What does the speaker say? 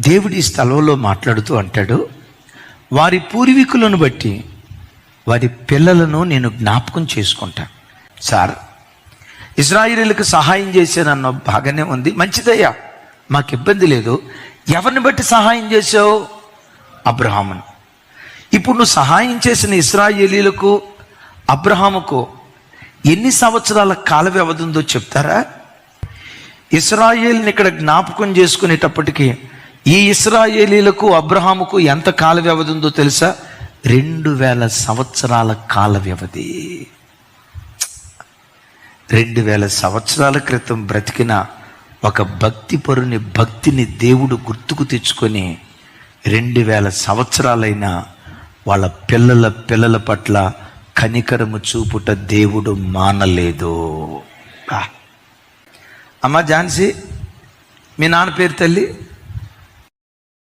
దేవుడి ఈ స్థలంలో మాట్లాడుతూ అంటాడు, వారి పూర్వీకులను బట్టి వారి పిల్లలను నేను జ్ఞాపకం చేసుకుంటా. సార్, ఇశ్రాయేలీయులకు సహాయం చేశానన్న బాగానే ఉంది, మంచిదయ్యా, మాకు ఇబ్బంది లేదు. ఎవరిని బట్టి సహాయం చేసావు? అబ్రహామును. ఇప్పుడు నువ్వు సహాయం చేసిన ఇశ్రాయేలీయులకు అబ్రహాముకు ఎన్ని సంవత్సరాల కాల వ్యవధి ఉందో చెప్తారా? ఇశ్రాయేలుని ఇక్కడ జ్ఞాపకం చేసుకునేటప్పటికీ ఈ ఇశ్రాయేలీయులకు అబ్రహాముకు ఎంత కాల వ్యవధి ఉందో తెలుసా? 2000 సంవత్సరాల కాల వ్యవధి. 2000 సంవత్సరాల క్రితం బ్రతికిన ఒక భక్తిపరుని భక్తిని దేవుడు గుర్తుకు తెచ్చుకొని 2000 సంవత్సరాలైనా వాళ్ళ పిల్లల పట్ల కనికరము చూపుట దేవుడు మానలేదు. అమ్మ ఝాన్సీ, మీ నాన్న పేరు తల్లి?